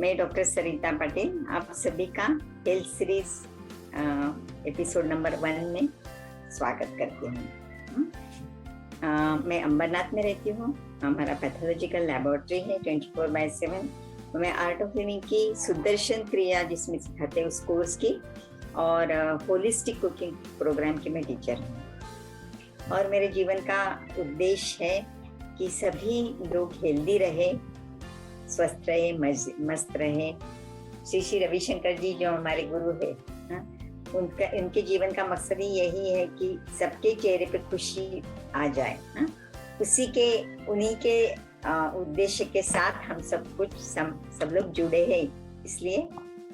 मैं डॉक्टर सरिता पटेल आप सभी का हेल्थ सीरीज एपिसोड नंबर 1 में स्वागत करती हूँ। मैं अंबरनाथ में रहती हूँ। हमारा पैथोलॉजिकल लैबोरेटरी है 24/7। मैं आर्ट ऑफ लिविंग की सुदर्शन क्रिया जिसमें सिखाते हैं उस कोर्स की और होलिस्टिक कुकिंग प्रोग्राम की मैं टीचर हूँ। और मेरे जीवन का उद्देश्य है कि सभी लोग हेल्दी रहे, स्वस्थ रहे, मस्त रहे। श्री श्री रविशंकर जी जो हमारे गुरु है, उनके जीवन का मकसद ही यही है कि सबके चेहरे पे खुशी आ जाए। उन्हीं के उद्देश्य के साथ हम सब लोग जुड़े हैं, इसलिए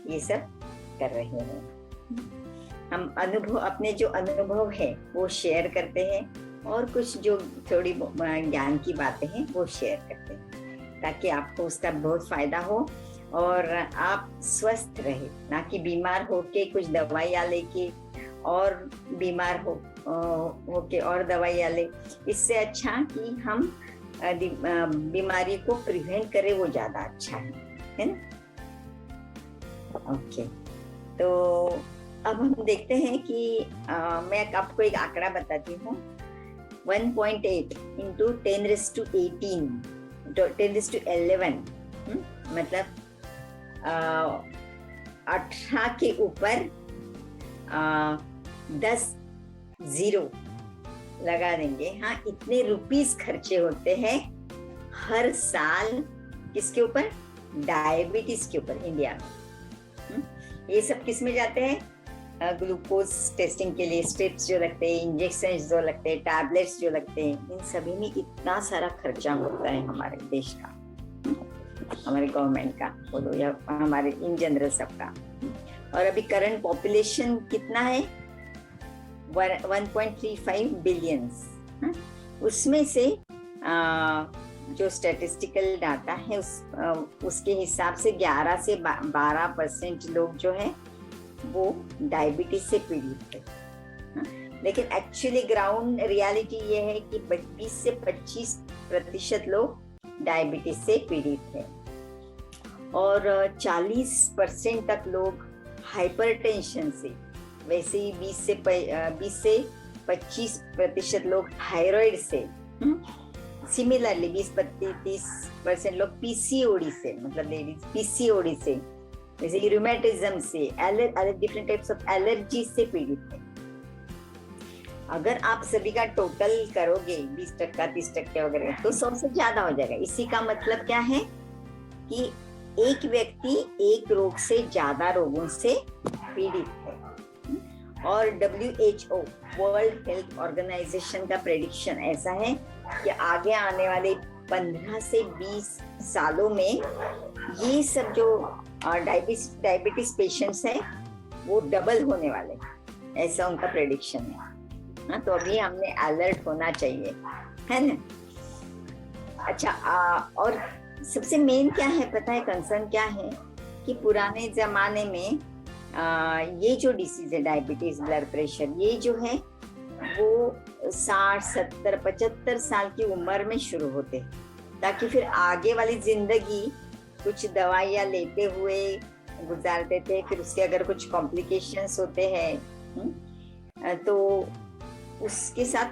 ये सब कर रहे हैं। हम अपने जो अनुभव है वो शेयर करते हैं और कुछ जो थोड़ी ज्ञान की बातें हैं वो शेयर करते हैं ताकि आपको उसका बहुत फायदा हो और आप स्वस्थ रहे, ना कि बीमार होके कुछ दवाइयाँ लेके और बीमार होके और दवाइयाँ ले। इससे अच्छा कि हम बीमारी को प्रिवेंट करें, वो ज्यादा अच्छा है ना। ओके, तो अब हम देखते हैं कि मैं आपको एक आंकड़ा बताती हूँ। 1.8 into 10⁻18 10⁻11 मतलब 18 के ऊपर 10 जीरो लगा देंगे। हाँ, इतने रुपीस खर्चे होते हैं हर साल किसके ऊपर? डायबिटीज के ऊपर इंडिया में। ये सब किस में जाते हैं? ग्लूकोज टेस्टिंग के लिए स्ट्रिप्स जो लगते हैं, इंजेक्शन जो लगते हैं, टैबलेट्स जो लगते हैं, इन सभी में इतना सारा खर्चा होता है हमारे देश का, हमारे गवर्नमेंट का बोलो या हमारे इन जनरल सबका। और अभी करंट पॉपुलेशन कितना है? 1.35 बिलियंस। उसमें से जो स्टैटिस्टिकल डाटा है उसके हिसाब से 11 से 12% लोग जो है वो डायबिटीज से पीड़ित है। लेकिन एक्चुअली ग्राउंड रियलिटी ये है कि 20 से 25% लोग डायबिटीज से पीड़ित है और 40% तक लोग हाइपरटेंशन से, वैसे ही 20 से 25% लोग थायराइड से, सिमिलरली 20-30% लोग पीसीओडी से, मतलब लेडीज पीसीओडी से, जैसे रूमेटिज्म से, डिफरेंट टाइप्स ऑफ एलर्जी से पीड़ित है। अगर आप सभी का टोटल करोगे 20%, 30% वगैरह, तो 100 से ज्यादा हो जाएगा। इसी का मतलब क्या है कि एक व्यक्ति एक रोग से ज्यादा रोगों से पीड़ित है। और WHO वर्ल्ड हेल्थ ऑर्गेनाइजेशन का प्रेडिक्शन ऐसा है कि आगे आने वाले 15 से 20 सालों में ये सब जो डायबिटीज पेशेंट्स हैं वो डबल होने वाले, ऐसा उनका प्रेडिक्शन है। तो अभी हमने अलर्ट होना चाहिए, है ना। अच्छा, और सबसे मेन क्या है पता है? कंसर्न क्या है कि पुराने जमाने में ये जो डिसीज है डायबिटीज, ब्लड प्रेशर, ये जो है वो 60, 70, 75 साल की उम्र में शुरू होते हैं ताकि फिर आगे वाली जिंदगी कुछ दवाइयाँ लेते हुए गुजारते थे। फिर उसके अगर कुछ कॉम्प्लिकेशंस होते हैं तो उसके साथ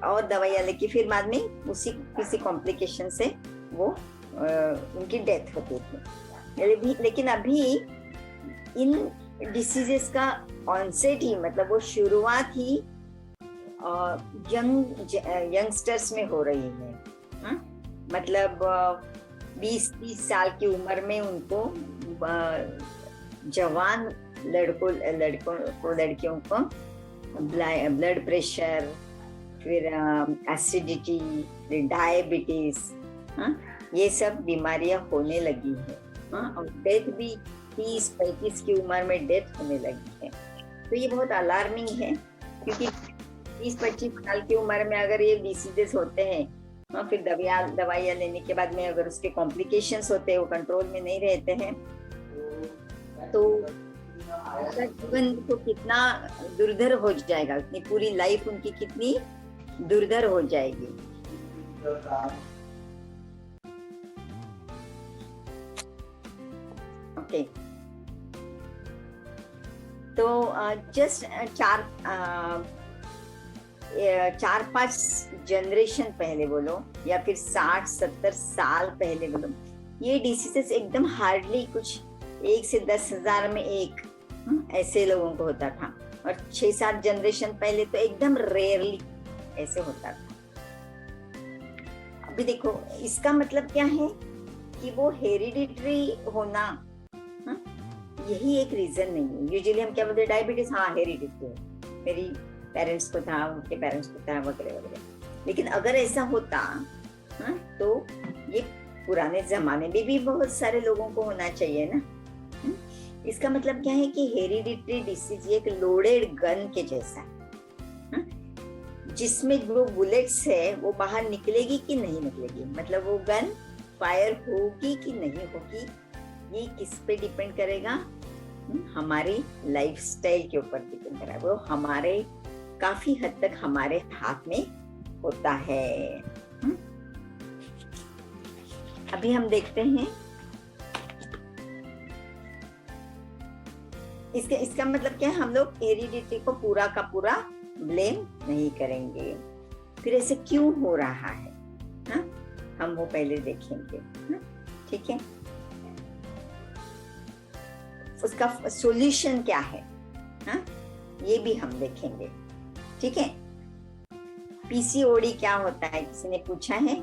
और दवाइयाँ लेके फिर बाद में किसी कॉम्प्लिकेशन से वो उनकी डेथ होती थी। लेकिन अभी इन डिसीजेस का ऑनसेट ही, मतलब वो शुरुआत ही यंगस्टर्स में हो रही है। मतलब 20-30 साल की उम्र में उनको जवान लड़कियों को ब्लड प्रेशर, फिर एसिडिटी, फिर डायबिटीज, ये सब बीमारियां होने लगी है। और डेथ भी 30-35 की उम्र में डेथ होने लगी है। तो ये बहुत अलार्मिंग है क्योंकि 20-25 साल की उम्र में अगर ये डिसीजेस होते हैं, फिर दवाइयाँ लेने के बाद में अगर उसके कॉम्प्लिकेशंस होते हैं, वो कंट्रोल में नहीं रहते हैं, तो जीवन तो कितना दुर्धर हो जाएगा, अपनी पूरी लाइफ उनकी कितनी दुर्धर हो जाएगी। ओके, तो जस्ट 4-5 जनरेशन पहले बोलो या फिर 60-70 साल पहले बोलो, ये डिसीजेस एकदम हार्डली कुछ 1 से 10,000 में एक ऐसे लोगों को होता था, और 6-7 जनरेशन पहले तो एकदम रेयरली ऐसे होता था। अभी देखो, इसका मतलब क्या है कि वो हेरिडिटरी होना यही एक रीजन नहीं है। यूजुअली हम क्या बोलते हैं, डायबिटीज, हाँ हेरिडिटरी है, मेरी पेरेंट्स को था, उनके पेरेंट्स को था, वगैरह वगैरह। लेकिन अगर ऐसा होता तो ये पुराने जमाने में भी बहुत सारे लोगों को होना चाहिए ना। इसका मतलब क्या है कि हेरिडिटरी डिसीज एक लोडेड गन के जैसा है, जिसमें वो बुलेट्स है वो बाहर निकलेगी कि नहीं निकलेगी, मतलब वो गन फायर होगी कि नहीं होगी, ये किस पे डिपेंड करेगा, हमारी लाइफस्टाइल के ऊपर डिपेंड करेगा। वो हमारे काफी हद तक हमारे हाथ में होता है। अभी हम देखते हैं इसका मतलब क्या है, हम लोग हेरिडिटी को पूरा का पूरा ब्लेम नहीं करेंगे। फिर ऐसे क्यों हो रहा है, हम वो पहले देखेंगे। ठीक है, उसका सॉल्यूशन क्या है, ये भी हम देखेंगे। ठीक है, पीसीओडी क्या होता है, किसी ने पूछा है,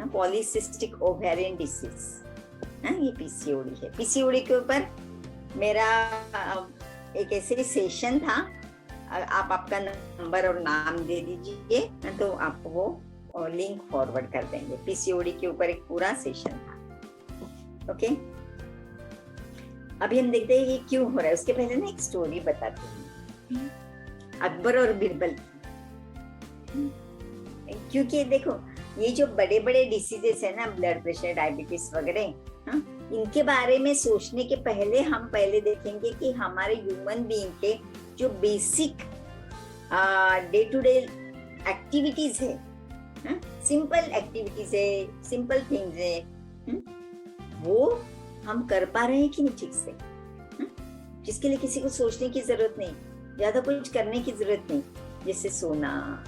पॉलीसिस्टिक ओवेरियन डिसीज, ये पीसीओडी है। पीसीओडी के ऊपर मेरा एक ऐसे सेशन था, आप आपका नंबर और नाम दे दीजिए तो आपको वो लिंक फॉरवर्ड कर देंगे। पीसीओडी के ऊपर एक पूरा सेशन था। ओके, अभी हम देखते हैं ये क्यों हो रहा है। उसके पहले ना एक स्टोरी बताती हूँ, अकबर और बीरबल की। क्योंकि देखो, ये जो बड़े बड़े डिसीजेस है ना, ब्लड प्रेशर, डायबिटीज वगैरह, इनके बारे में सोचने के पहले हम पहले देखेंगे कि हमारे ह्यूमन बीइंग के जो basic day to day activities है, सिंपल एक्टिविटीज है, सिंपल थिंग्स है, वो हम कर पा रहे हैं कि नहीं ठीक से, जिसके लिए किसी को सोचने की जरूरत नहीं, ज्यादा कुछ करने की जरूरत नहीं, जैसे सोना,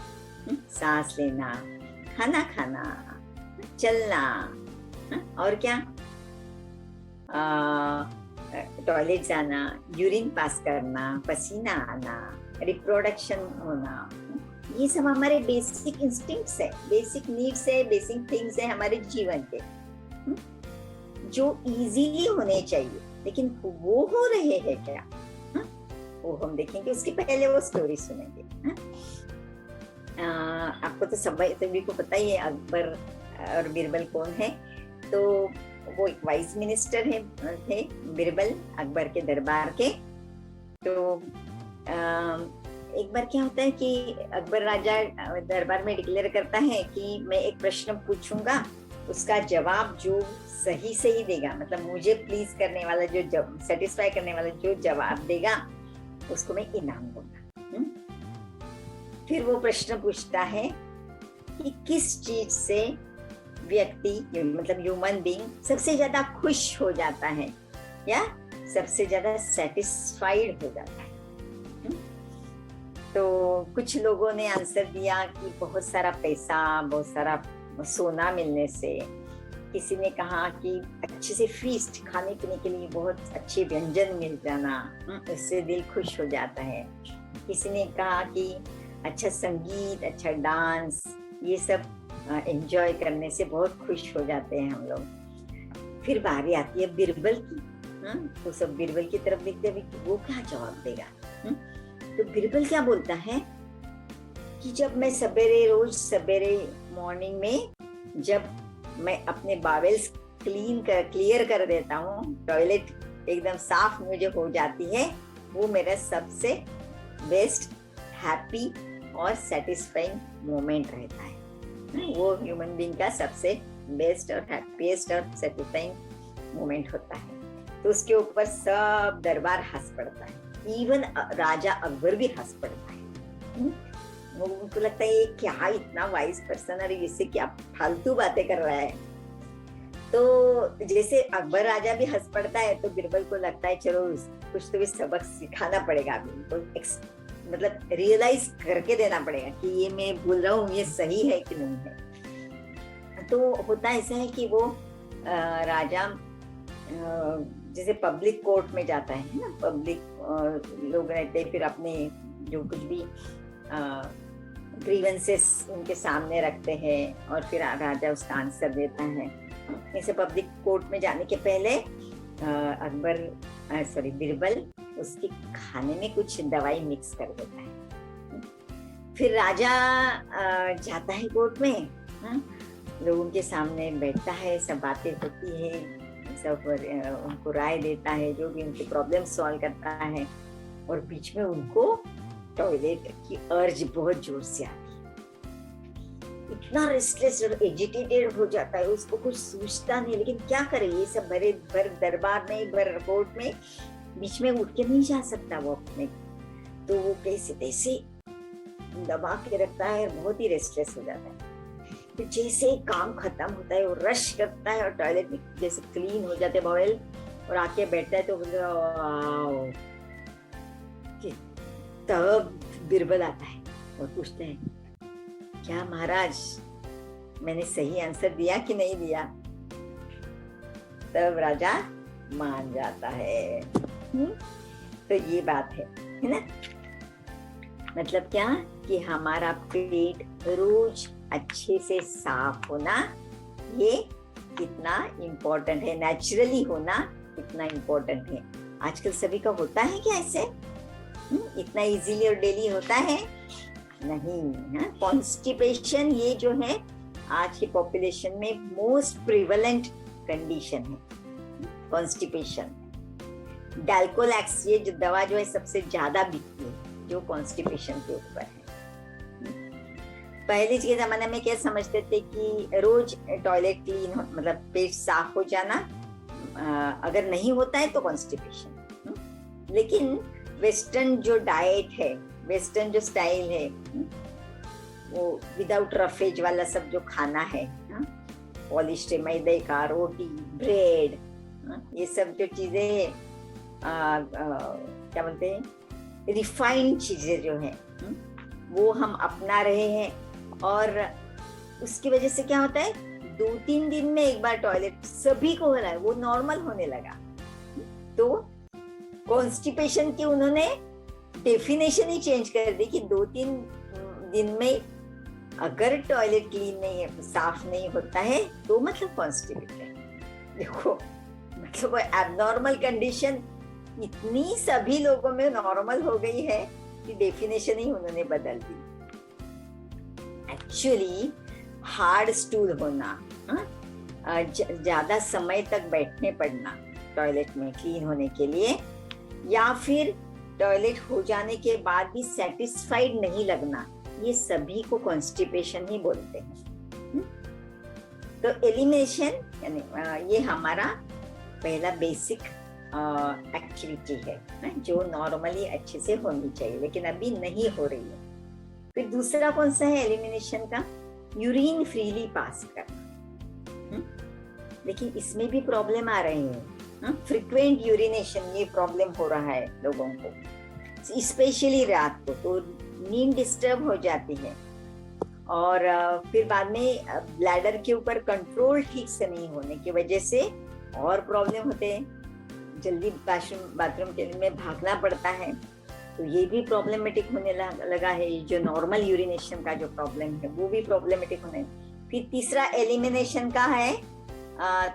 सांस लेना, खाना खाना, चलना, और क्या, टॉयलेट जाना, यूरिन पास करना, पसीना आना, रिप्रोडक्शन होना, ये सब हमारे बेसिक इंस्टिंक्ट्स है, बेसिक नीड्स है, बेसिक थिंग्स है हमारे जीवन के, जो इजीली होने चाहिए। लेकिन वो हो रहे हैं क्या, वो हम देखेंगे। उसके पहले वो स्टोरी सुनेंगे। आपको तो सभी को पता ही है अकबर और बीरबल कौन है। तो वो एक वाइस मिनिस्टर थे बीरबल, अकबर के दरबार के। तो एक बार क्या होता है कि अकबर राजा दरबार में डिक्लेयर करता है कि मैं एक प्रश्न पूछूंगा, उसका जवाब जो सही से ही देगा, मतलब मुझे प्लीज करने वाला, जो सेटिस्फाई करने वाला जो जवाब देगा, उसको मैं इनाम दूंगा। फिर वो प्रश्न पूछता है कि किस चीज से व्यक्ति, मतलब ह्यूमन बीइंग, सबसे ज्यादा खुश हो जाता है या सबसे ज्यादा सेटिस्फाइड हो जाता है। तो कुछ लोगों ने आंसर दिया कि बहुत सारा पैसा, बहुत सारा सोना मिलने से। किसी ने कहा कि अच्छे से फीस्ट, खाने पीने के लिए बहुत अच्छे व्यंजन मिल जाना, उससे दिल खुश हो जाता है। किसी ने कहा कि अच्छा संगीत, अच्छा डांस, ये सब एंजॉय करने से बहुत खुश हो जाते हैं हम लोग। फिर बारी आती है बीरबल की। तो सब बीरबल की तरफ देखते हैं वो क्या जवाब देगा। तो बीरबल क्या बोलता है कि जब मैं रोज सवेरे मॉर्निंग में जब मैं अपने बावेल्स क्लियर कर देता हूँ, टॉयलेट एकदम साफ मुझे हो जाती है, वो मेरा सबसे बेस्ट, हैप्पी और सेटिस्फाइंग मोमेंट रहता है। वो ह्यूमन बीइंग का सबसे बेस्ट और हैप्पीएस्ट और सेटिस्फाइंग मोमेंट होता है। तो उसके ऊपर सब दरबार हंस पड़ता है, इवन राजा अकबर भी हंस पड़ता है। वो उनको लगता है ये क्या इतना वाइज पर्सन, और इससे क्या फालतू बातें कर रहा है। तो जैसे अकबर राजा भी हंस पड़ता है, तो बीरबल को लगता है चलो कुछ तो भी सबक सिखाना पड़ेगा अभी तो, मतलब रियलाइज करके देना पड़ेगा कि ये मैं भूल रहा हूँ ये सही है कि नहीं है। तो होता ऐसा है कि वो राजा जैसे पब्लिक कोर्ट में जाता है ना, पब्लिक लोग रहते हैं, फिर अपने जो कुछ भी ग्रीवेंसेस उनके सामने रखते हैं और फिर राजा उसका आंसर देता है। ऐसे पब्लिक कोर्ट में जाने के पहले बीरबल उसके खाने में कुछ दवाई मिक्स कर देता है। फिर राजा जाता है कोर्ट में, लोगों के सामने बैठता है, सब बातें होती है, सब उनको राय देता है, जो भी उनके प्रॉब्लम सॉल्व करता है। और बीच में उनको टॉयलेट की अर्ज बहुत जोर से आती है, इतना रेस्टलेस और एजिटेटेड हो जाता है, उसको कुछ सोचता नहीं, लेकिन क्या करे, ये सब भर दरबार में, भर कोर्ट में बीच में उठ के नहीं जा सकता वो अपने, तो वो कैसे तैसे दबा के रखता है, बहुत ही रेस्टलेस हो जाता है। तो जैसे काम खत्म होता है वो रश करता है और टॉयलेट में जैसे क्लीन हो जाते बॉयल और आके बैठता है, तो तब बीरबल आता है और पूछते हैं क्या महाराज मैंने सही आंसर दिया कि नहीं दिया। तब राजा मान जाता है। तो ये बात है ना, मतलब क्या कि हमारा पेट रोज अच्छे से साफ होना ये कितना इम्पोर्टेंट है, नेचुरली होना कितना इम्पोर्टेंट है। आजकल सभी का होता है क्या ऐसे? इतना इजीली और डेली होता है नहीं। कॉन्स्टिपेशन ये जो है आज की पॉपुलेशन में मोस्ट प्रिवेलेंट कंडीशन है कॉन्स्टिपेशन। डाल्कोलैक्स ये जो दवा जो है सबसे ज्यादा बिकती है जो कॉन्स्टिपेशन के ऊपर है। पहले के जमाने में क्या समझते थे कि रोज टॉयलेट क्लीन हो, मतलब पेट साफ हो जाना, अगर नहीं होता है तो कॉन्स्टिपेशन। लेकिन वेस्टर्न जो डाइट है, वेस्टर्न जो स्टाइल है, वो विदाउट रफेज वाला सब जो खाना है, पॉलिश्ड मैदे का, रोटी, ब्रेड, ये सब जो चीजें क्या बोलते हैं, रिफाइंड चीजें जो हैं वो हम अपना रहे हैं। और उसकी वजह से क्या होता है, 2-3 दिन में एक बार टॉयलेट सभी को हो रहा है, वो नॉर्मल होने लगा। तो कॉन्स्टिपेशन की उन्होंने डेफिनेशन ही चेंज कर दी कि 2-3 दिन में अगर टॉयलेट क्लीन नहीं है, साफ नहीं होता है, तो मतलब कॉन्स्टिपेटेड। देखो मतलब एबनॉर्मल कंडीशन इतनी सभी लोगों में नॉर्मल हो गई है कि डेफिनेशन ही उन्होंने बदल दी। एक्चुअली हार्ड स्टूल होना, ज्यादा समय तक बैठने पड़ना टॉयलेट में क्लीन होने के लिए, या फिर टॉयलेट हो जाने के बाद भी सेटिस्फाइड नहीं लगना, ये सभी को कॉन्स्टिपेशन ही बोलते हैं। तो एलिमिनेशन यानी ये हमारा पहला बेसिक एक्टिविटी है जो नॉर्मली अच्छे से होनी चाहिए, लेकिन अभी नहीं हो रही है। फिर दूसरा कौन सा है एलिमिनेशन का? यूरिन फ्रीली पास करना। लेकिन इसमें भी प्रॉब्लम आ रहे हैं, फ्रीक्वेंट यूरिनेशन, ये प्रॉब्लम हो रहा है लोगों को, स्पेशली रात को, तो नींद डिस्टर्ब हो जाती है। और फिर बाद में ब्लैडर के ऊपर कंट्रोल ठीक से नहीं होने की वजह से और प्रॉब्लम होते हैं, जल्दी बाथरूम के लिए भागना पड़ता है, तो ये भी प्रॉब्लमेटिक होने लगा है। जो नॉर्मल यूरिनेशन का जो प्रॉब्लम है वो भी प्रॉब्लमेटिक होने। फिर तीसरा एलिमिनेशन का है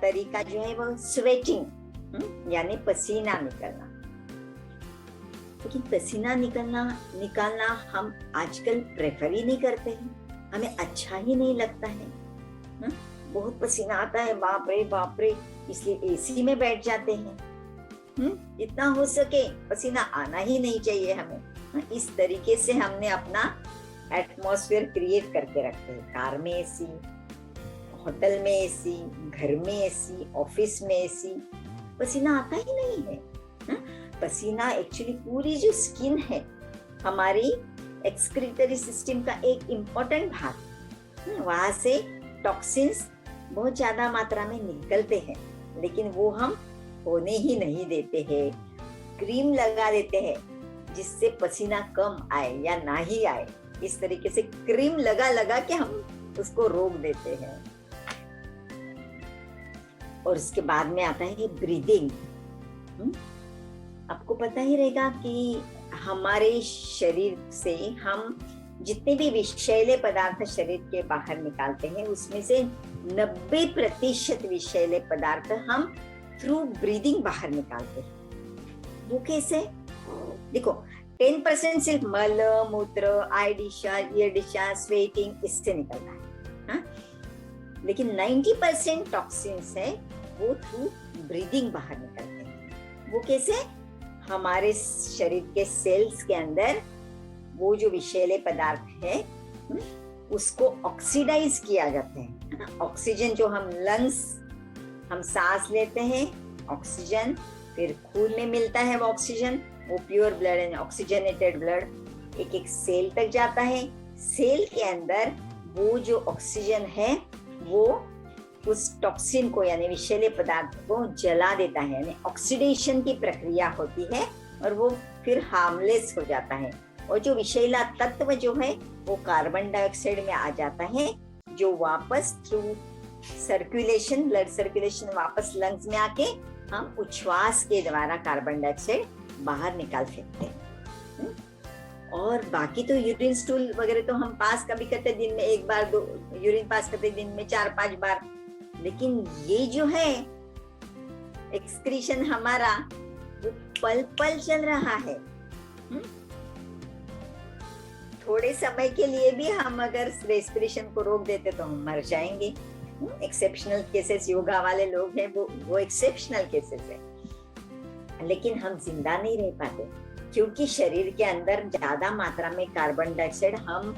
तरीका जो है वो स्वेटिंग, यानी पसीना निकलना। लेकिन पसीना निकालना हम आजकल प्रेफर ही नहीं करते हैं, हमें अच्छा ही नहीं लगता है। बहुत पसीना आता है, बाप रे, इसलिए एसी में बैठ जाते हैं। जितना हो सके पसीना आना ही नहीं चाहिए हमें। इस तरीके से हमने अपना एटमॉस्फेयर क्रिएट करके रखते हैं। कार में एसी, होटल में एसी, घर में एसी, ऑफिस में एसी, पसीना आता ही नहीं है। पसीना एक्चुअली पूरी जो स्किन है हमारी एक्सक्रीटरी सिस्टम का एक इम्पोर्टेंट भाग, वहां से टॉक्सिन्स बहुत ज्यादा मात्रा में निकलते हैं, लेकिन वो हम होने ही नहीं देते हैं। क्रीम लगा देते हैं जिससे पसीना कम आए या ना ही आए, इस तरीके से क्रीम लगा लगा के हम उसको रोक देते हैं। और उसके बाद में आता है ब्रीदिंग। आपको पता ही रहेगा कि हमारे शरीर से हम जितने भी विषैले पदार्थ शरीर के बाहर निकालते हैं, उसमें से 90% विषैले पदार्थ हम थ्रू ब्रीदिंग बाहर निकालते हैं। वो कैसे? देखो, 10% सिर्फ मल मूत्र, आई डिस्चार्ज, ईयर डिस्चार्ज, स्वेटिंग, इससे निकलता है, हाँ? लेकिन 90% टॉक्सिन्स है वो थ्रू ब्रीदिंग बाहर निकलते हैं। वो कैसे? हमारे शरीर के सेल्स के अंदर वो जो विषैले पदार्थ है उसको ऑक्सीडाइज किया जाता है। ऑक्सीजन जो हम लंग्स, हम सांस लेते हैं, ऑक्सीजन फिर खून में मिलता है, वो ऑक्सीजन, वो pure blood and oxygenated blood एक एक सेल तक जाता है। सेल के अंदर वो जो ऑक्सीजन है वो उस टॉक्सिन को यानी विषैले पदार्थ को जला देता है, यानी ऑक्सीडेशन की प्रक्रिया होती है और वो फिर हार्मलेस हो जाता है। और जो विषैला तत्व जो है वो कार्बन डाइऑक्साइड में आ जाता है, जो वापस थ्रू सर्कुलेशन, ब्लड सर्कुलेशन वापस लंग्स में आके हम उच्छ्वास के द्वारा कार्बन डाइऑक्साइड बाहर निकाल सकते हैं। और बाकी तो यूरिन स्टूल वगैरह तो हम पास कभी करते, दिन में 1 बार 2 यूरिन पास करते, दिन में 4-5 बार। लेकिन ये जो है एक्सक्रीशन हमारा वो पल पल चल रहा है। थोड़े समय के लिए भी हम अगर रेस्पिरेशन को रोक देते तो हम मर जाएंगे। एक्सेप्शनल केसेस, योगा वाले लोग हैं वो एक्सेप्शनल केसेस है, लेकिन हम जिंदा नहीं रह पाते क्योंकि शरीर के अंदर ज्यादा मात्रा में कार्बन डाइऑक्साइड हम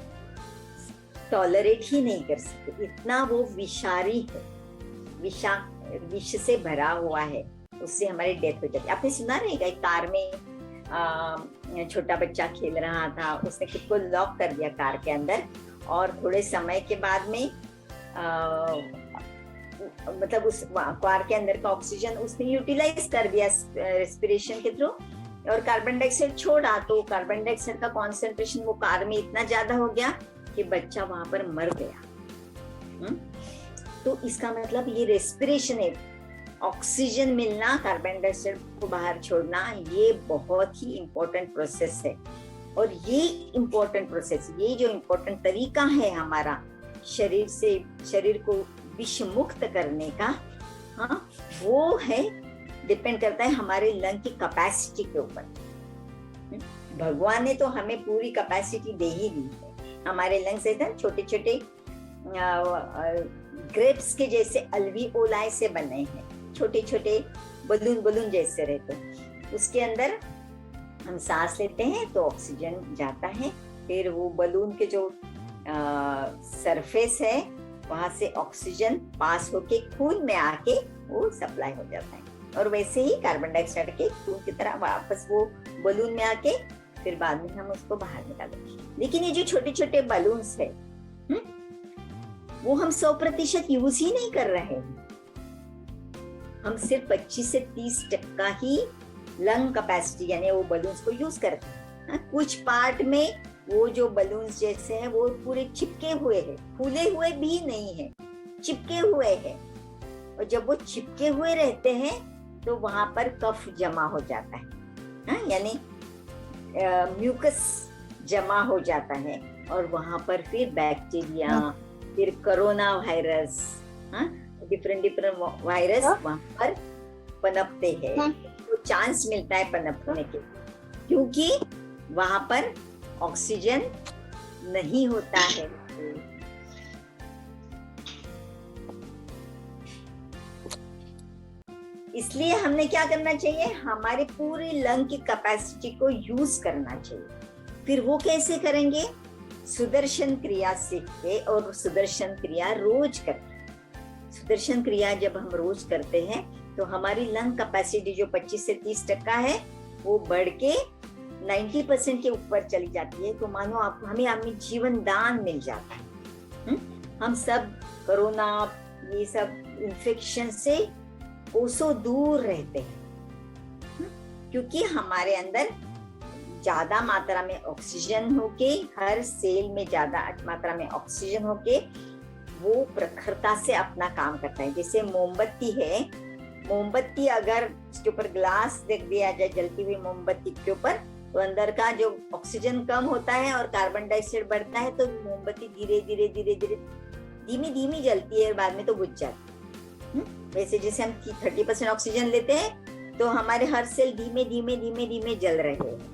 टॉलरेट ही नहीं कर सकते, इतना वो विषारी है, विष से भरा हुआ है, उससे हमारी डेथ हो जाती है। आपने सुना रहेगा एक कार में छोटा बच्चा खेल रहा था, उसने खुद को लॉक कर दिया कार के अंदर और थोड़े समय के बाद में मतलब उस कार के अंदर का ऑक्सीजन उसने यूटिलाइज कर दिया रेस्पिरेशन के थ्रू और कार्बन डाइऑक्साइड छोड़ा, तो कार्बन डाइऑक्साइड का कॉन्सेंट्रेशन वो कार में इतना ज्यादा हो गया कि बच्चा वहां पर मर गया। तो इसका मतलब ये रेस्पिरेशन है, ऑक्सीजन मिलना, कार्बन डाइऑक्साइड को बाहर छोड़ना, ये बहुत ही इम्पोर्टेंट प्रोसेस है। और ये इम्पोर्टेंट प्रोसेस, ये जो इम्पोर्टेंट तरीका है हमारा शरीर से शरीर को विष मुक्त करने का, हाँ, वो है डिपेंड करता है हमारे लंग की कैपेसिटी के ऊपर। भगवान ने तो हमें पूरी कैपेसिटी दे ही दी है। हमारे लंग्स एकदम छोटे छोटे ग्रेप्स के जैसे अल्वीओलाई से बने हैं, छोटे छोटे बलून जैसे रहते हैं। उसके अंदर हम सांस लेते हैं तो ऑक्सीजन जाता है, फिर वो बलून के जो सरफेस है वहां से ऑक्सीजन पास होके खून में आके वो सप्लाई हो जाता है। और वैसे ही कार्बन डाइऑक्साइड के खून की तरह वापस वो बलून में आके फिर बाद में हम उसको बाहर निकालें। लेकिन ये जो छोटे छोटे बलून्स है वो हम 100% यूज ही नहीं कर रहे हैं। हम सिर्फ 25 से 30% ही लंग कैपेसिटी यानी वो बलून्स को यूज करते हैं। कुछ पार्ट में वो जो बलून्स जैसे हैं वो पूरे चिपके हुए हैं, फूले हुए भी नहीं है, चिपके हुए हैं। और जब वो चिपके हुए रहते हैं तो वहां पर कफ जमा हो जाता है, यानी म्यूकस जमा हो जाता है और वहां पर फिर बैक्टीरिया, फिर कोरोना वायरस, डिफरेंट वायरस वहां पर पनपते हैं। तो चांस मिलता है पनपने के, क्योंकि वहां पर ऑक्सीजन नहीं होता है। इसलिए हमने क्या करना चाहिए, हमारे पूरी लंग की कैपेसिटी को यूज करना चाहिए। फिर वो कैसे करेंगे, सुदर्शन क्रिया सीख के और सुदर्शन क्रिया रोज करके। सुदर्शन क्रिया जब हम रोज करते हैं तो हमारी लंग कैपेसिटी जो 25 से 30% है वो बढ़ के 90% के ऊपर चली जाती है। तो मानो आप हमें जीवन दान मिल जाता है। हम सब कोरोना ये सब इन्फेक्शन से कोसों दूर रहते हैं, क्योंकि हमारे अंदर ज्यादा मात्रा में ऑक्सीजन होके, हर सेल में ज्यादा मात्रा में ऑक्सीजन होके वो प्रखरता से अपना काम करता है। जैसे मोमबत्ती है, मोमबत्ती अगर उसके ऊपर ग्लास रख दिया जाए जलती हुई मोमबत्ती के ऊपर, तो अंदर का जो ऑक्सीजन कम होता है और कार्बन डाइऑक्साइड बढ़ता है, तो मोमबत्ती धीरे धीरे धीरे धीरे धीमी धीमी जलती है और बाद में तो बुझ जाती है। वैसे जैसे हम 30% ऑक्सीजन लेते हैं तो हमारे हर सेल धीमे धीमे धीमे धीमे जल रहे हैं।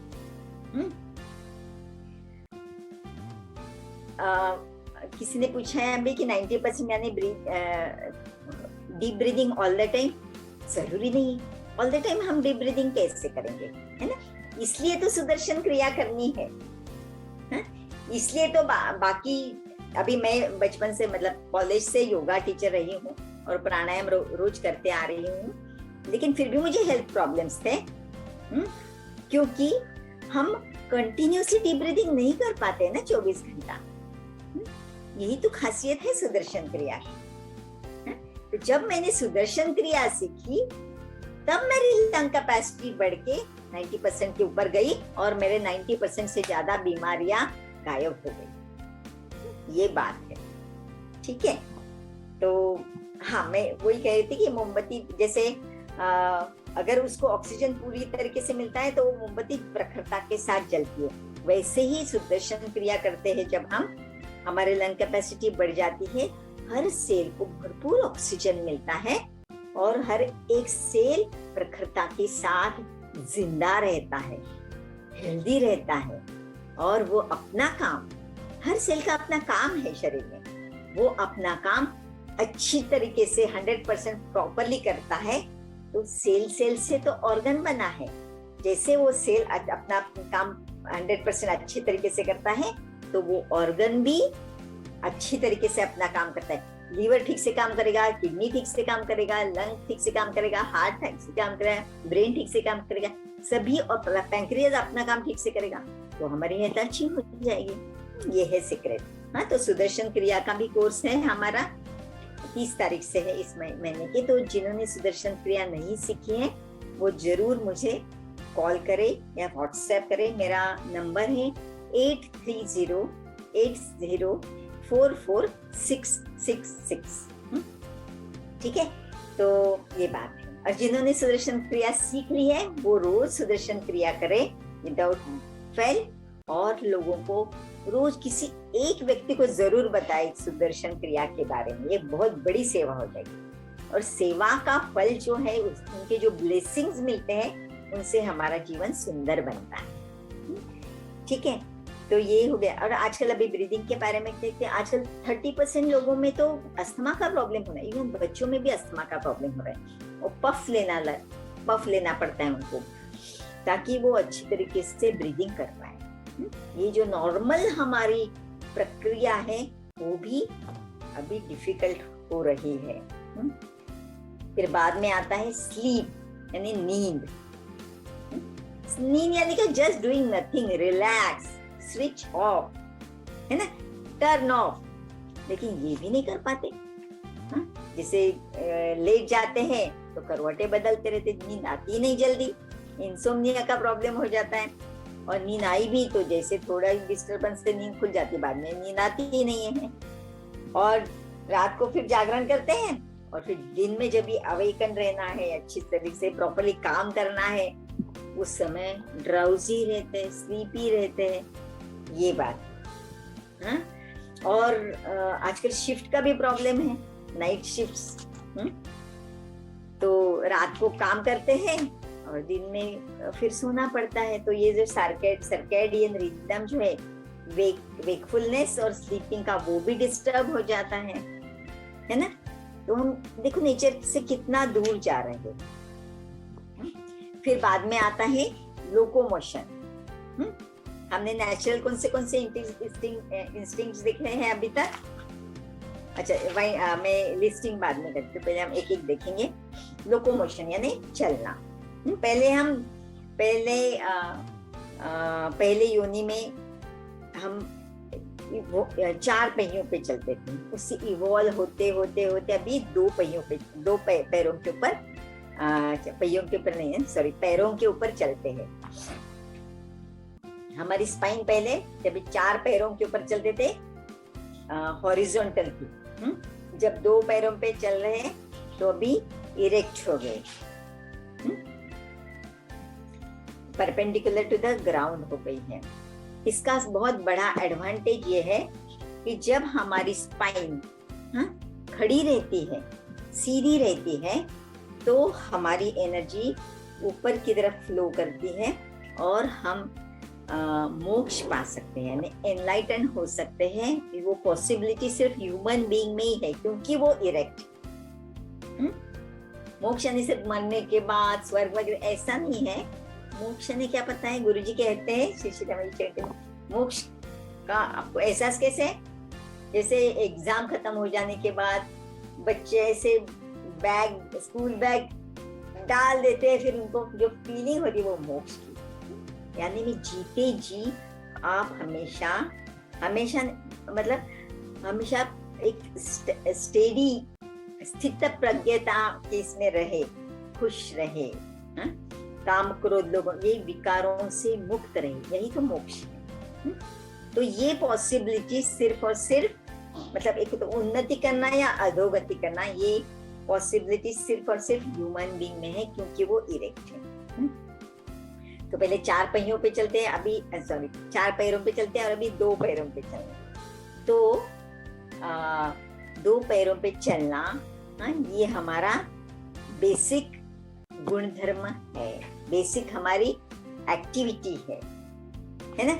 किसी ने पूछा है अभी कि 90% यानी deep breathing all the time. जरूरी नहीं ऑल द टाइम हम डीप ब्रीदिंग कैसे करेंगे, है ना। इसलिए तो सुदर्शन क्रिया करनी है, इसलिए तो बाकी अभी मैं बचपन से मतलब कॉलेज से योगा टीचर रही हूँ और प्राणायाम रोज करते आ रही हूँ, लेकिन फिर भी मुझे हेल्थ प्रॉब्लम्स थे, क्योंकि हम कंटिन्यूसली डीप ब्रीदिंग नहीं कर पाते ना 24 घंटा। यही तो खासियत है सुदर्शन क्रिया की। तो जब मैंने सुदर्शन क्रिया सीखी तब मेरी लंग कैपेसिटी बढ़ के 90% के ऊपर गई और मेरे 90% से ज्यादा बीमारियां गायब हो गई। ये बात है, ठीक है। तो हाँ, मैं वही कह रही थी कि मोमबत्ती जैसे अगर उसको ऑक्सीजन पूरी तरीके से मिलता है तो वो मोमबत्ती प्रखरता के साथ जलती है। वैसे ही सुदर्शन क्रिया करते हैं जब हम, हमारे लंग कैपेसिटी बढ़ जाती है, हर सेल को भरपूर ऑक्सीजन मिलता है और हर एक सेल प्रखरता के साथ जिंदा रहता है, हेल्दी रहता है और वो अपना काम, हर सेल का अपना काम है शरीर में, वो अपना काम अच्छी तरीके से 100% प्रॉपरली करता है। तो सेल से तो ऑर्गन बना है, जैसे वो सेल अपना काम 100% अच्छे तरीके से करता है तो वो ऑर्गन भी अच्छी तरीके से अपना काम करता है। लीवर ठीक से काम करेगा, किडनी ठीक से काम करेगा, लंग ठीक से काम करेगा, हार्ट ठीक से काम करेगा, ब्रेन ठीक से काम करेगा, सभी, और पैंक्रियाज अपना काम ठीक से करेगा तो हमारी हेल्थ अच्छी हो जाएगी। ये है सीक्रेट। हाँ, तो सुदर्शन क्रिया का भी कोर्स है हमारा, 30 तारीख से है इस महीने की। तो जिन्होंने सुदर्शन क्रिया नहीं सीखी है वो जरूर मुझे कॉल करे या व्हाट्सएप करे। मेरा नंबर है 8308044666। ठीक है, तो ये बात है। और जिन्होंने सुदर्शन क्रिया सीख ली है वो रोज सुदर्शन क्रिया करे विदाउट फेल, और लोगों को रोज किसी एक व्यक्ति को जरूर बताए सुदर्शन क्रिया के बारे में। ये बहुत बड़ी सेवा हो जाएगी और सेवा का फल जो है, उनके जो ब्लेसिंग्स मिलते हैं उनसे हमारा जीवन सुंदर बनता है। ठीक है, तो ये हो गया। और आजकल अभी ब्रीदिंग के बारे में देखते हैं, आजकल 30% लोगों में तो अस्थमा का प्रॉब्लम हो रहा है, इवन बच्चों में भी अस्थमा का प्रॉब्लम हो रहा है और पफ लेना पड़ता है उनको ताकि वो अच्छी तरीके से ब्रीदिंग कर पाए। ये जो नॉर्मल हमारी प्रक्रिया है वो भी अभी डिफिकल्ट हो रही है। फिर बाद में आता है स्लीप यानी नींद। नींद यानी कि just doing nothing, relax, switch off, है ना, टर्न ऑफ। लेकिन ये भी नहीं कर पाते। जैसे लेट जाते हैं तो करवटें बदलते रहते, नींद आती ही नहीं जल्दी, इंसोम्निया का प्रॉब्लम हो जाता है। और नींद आई भी तो जैसे थोड़ा डिस्टर्बेंस से नींद खुल जाती है, बाद में नींद आती ही नहीं है। और रात को फिर जागरण करते हैं और फिर दिन में जब भी अवेकन रहना है, अच्छी तरीके से प्रॉपर्ली काम करना है, उस समय ड्राउजी रहते हैं, स्लीपी रहते हैं। ये बात है। और आजकल शिफ्ट का भी प्रॉब्लम है, नाइट शिफ्ट्स। तो रात को काम करते हैं और दिन में फिर सोना पड़ता है। तो ये जो सर्कैडियन रिदम जो है, वेकफुलनेस और स्लीपिंग का, वो भी डिस्टर्ब हो जाता है ना। तो हम देखो नेचर से कितना दूर जा रहे हैं। फिर बाद में आता है लोकोमोशन। हमने नेचुरल कौन से इंस्टिंक्ट्स देखे हैं अभी तक? अच्छा, वही मैं लिस्टिंग बाद में करती हूँ, पहले हम एक एक देखेंगे। लोकोमोशन यानी चलना। पहले योनि में हम वो 4 पहियों पे चलते थे, उससे इवॉल्व होते होते होते अभी 2 पहियों पे, पैरों के ऊपर, पहियों के ऊपर नहीं है, सॉरी, पैरों के ऊपर चलते हैं। हमारी स्पाइन पहले जब 4 पैरों के ऊपर चलते थे हॉरिजॉन्टल थी, जब 2 पैरों पे चल रहे हैं तो अभी इरेक्ट हो गए, परपेंडिकुलर टू द ग्राउंड हो गई है। इसका बहुत बड़ा एडवांटेज ये है कि जब हमारी स्पाइन खड़ी रहती है, सीधी रहती है, तो हमारी एनर्जी ऊपर की तरफ फ्लो करती है और हम मोक्ष पा सकते हैं, यानी एनलाइटन हो सकते हैं। वो पॉसिबिलिटी सिर्फ ह्यूमन बीइंग में ही है, क्योंकि वो इरेक्ट। मोक्ष यानी सिर्फ मरने के बाद स्वर्ग वगैरह ऐसा नहीं है। मोक्ष ने क्या पता है, गुरुजी कहते हैं, श्री श्री राम जी कहते हैं, मोक्ष का आपको एहसास कैसे है? जैसे एग्जाम खत्म हो जाने के बाद बच्चे ऐसे बैग, स्कूल बैग डाल देते हैं, फिर उनको जो फीलिंग होती है वो मोक्ष की। यानी कि जीते जी आप हमेशा हमेशा मतलब हमेशा एक स्टेडी स्थित प्रज्ञता के इसमें रहे, खुश रहे, काम क्रोध लोगों ये विकारों से मुक्त रहे, यही तो मोक्ष है। तो ये पॉसिबिलिटी सिर्फ और सिर्फ मतलब एक तो उन्नति करना या अधोगति करना, ये पॉसिबिलिटी सिर्फ और सिर्फ ह्यूमन बीइंग में है, क्योंकि वो इरेक्ट है। तो पहले 4 पहियों पे चलते हैं, अभी 4 पैरों पे चलते हैं और अभी 2 पैरों पे चल रहे हैं। तो 2 पैरों पे चलना, ये हमारा बेसिक गुणधर्म है, बेसिक हमारी एक्टिविटी है ना।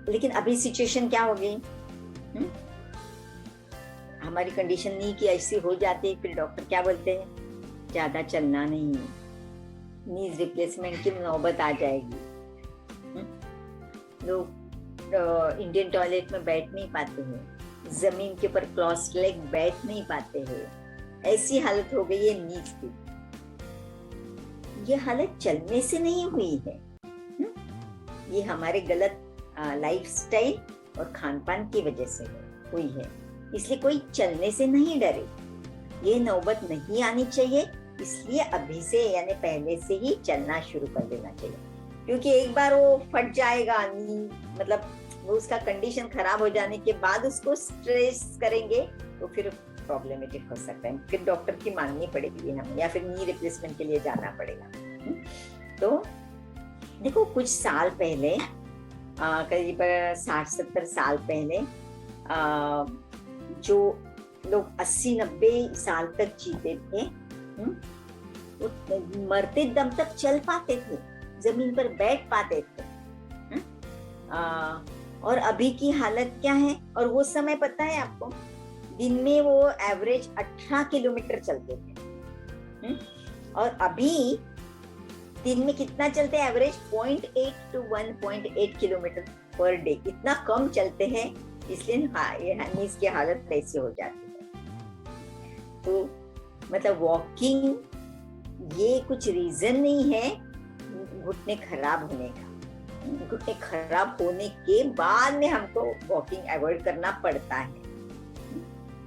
लेकिन अभी सिचुएशन क्या हो गई, हमारी कंडीशन नहीं कि ऐसी हो जाती है, फिर डॉक्टर क्या बोलते हैं, ज्यादा चलना नहीं, नीज रिप्लेसमेंट की नौबत आ जाएगी। लोग इंडियन टॉयलेट में बैठ नहीं पाते हैं, जमीन के ऊपर क्रॉस लेग बैठ नहीं पाते हैं, ऐसी हालत हो गई है नीज की। ये हालत चलने से नहीं हुई है, ये हमारे गलत लाइफस्टाइल और खानपान की वजह से हुई है। इसलिए कोई चलने से नहीं डरे, ये नौबत नहीं आनी चाहिए। इसलिए अभी से यानी पहले से ही चलना शुरू कर देना चाहिए, क्योंकि एक बार वो फट जाएगा, मतलब वो उसका कंडीशन खराब हो जाने के बाद उसको स्ट्रेस करेंगे तो फिर प्रॉब्लमेटिक हो सकता है, फिर डॉक्टर की मांगनी पड़ेगी हमें, या फिर नी रिप्लेसमेंट के लिए जाना पड़ेगा। तो देखो कुछ साल पहले, करीब 60-70 साल पहले, जो लोग 80-90 साल तक जीते थे, मरते दम तक चल पाते थे, जमीन पर बैठ पाते थे। और अभी की हालत क्या है? और वो समय पता है आपको, दिन में वो एवरेज 18 किलोमीटर चलते थे, और अभी दिन में कितना चलते हैं? Average 0.8 to 1.8 kilometre per day, इतना कम चलते हैं। इसलिए नीज की हालत ऐसी हो जाती है। तो मतलब वॉकिंग ये कुछ रीजन नहीं है घुटने खराब होने का। घुटने खराब होने के बाद में हमको वॉकिंग अवॉइड करना पड़ता है,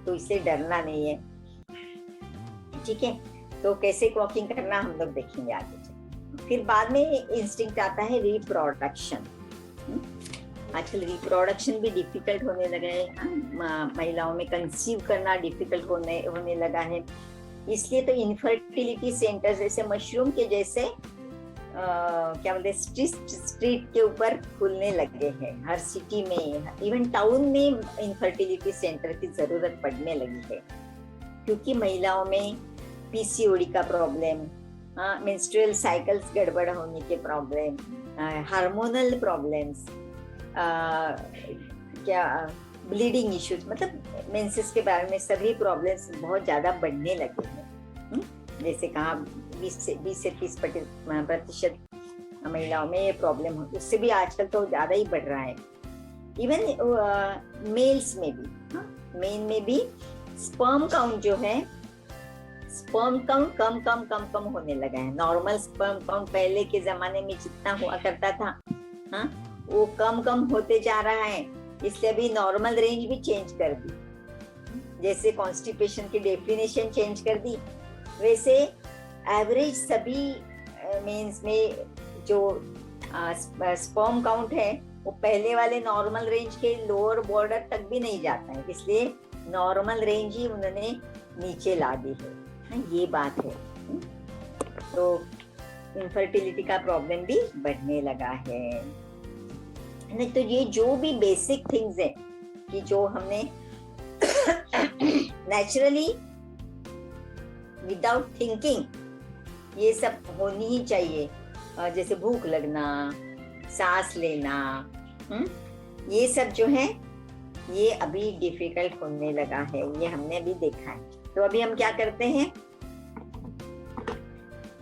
तो इससे डरना नहीं है, ठीक है। तो कैसे वॉकिंग करना हम लोग देखेंगे आगे। फिर बाद में इंस्टिंक्ट आता है रिप्रोडक्शन। आजकल रिप्रोडक्शन भी डिफिकल्ट होने लगा है, महिलाओं में कंसीव करना डिफिकल्ट होने लगा है। इसलिए तो इनफर्टिलिटी सेंटर्स जैसे मशरूम के जैसे क्या बोलते स्ट्रीट के ऊपर खुलने लगे हैं हर सिटी में, इवन टाउन में इनफर्टिलिटी सेंटर की जरूरत पड़ने लगी है, क्योंकि महिलाओं में पीसीओडी का प्रॉब्लम, मेंस्ट्रुअल साइकिल्स गड़बड़ होने के प्रॉब्लम, हार्मोनल प्रॉब्लम्स, क्या ब्लीडिंग इश्यूज, मतलब मेंसेस के बारे में सभी प्रॉब्लम्स बहुत ज्यादा बढ़ने लगे हैं। जैसे कहा 20 से 30% महिलाओं में ये प्रॉब्लम हो, उससे भी आजकल तो ज्यादा ही बढ़ रहा है। इवन मेल्स में भी, मेल में भी स्पर्म काउंट जो है, स्पर्म काउंट कम होने लगा है। नॉर्मल स्पर्म काउंट पहले के जमाने में जितना हुआ करता था, वो कम होते जा रहा है। इसलिए अभी नॉर्मल रेंज भी चेंज कर दी। जैसे कॉन्स्टिपेशन की डेफिनेशन चेंज कर दी, वैसे एवरेज सभी मीन्स में जो स्पर्म काउंट है वो पहले वाले नॉर्मल रेंज के लोअर बॉर्डर तक भी नहीं जाता है, इसलिए नॉर्मल रेंज ही उन्होंने नीचे ला दी है। ये बात है। तो इनफर्टिलिटी का प्रॉब्लम भी बढ़ने लगा है। नहीं तो ये जो भी बेसिक थिंग्स है कि जो हमने नेचुरली विदाउट थिंकिंग ये सब होनी ही चाहिए, जैसे भूख लगना, सांस लेना, ये सब जो है ये अभी डिफिकल्ट होने लगा है, ये हमने अभी देखा है। तो अभी हम क्या करते हैं,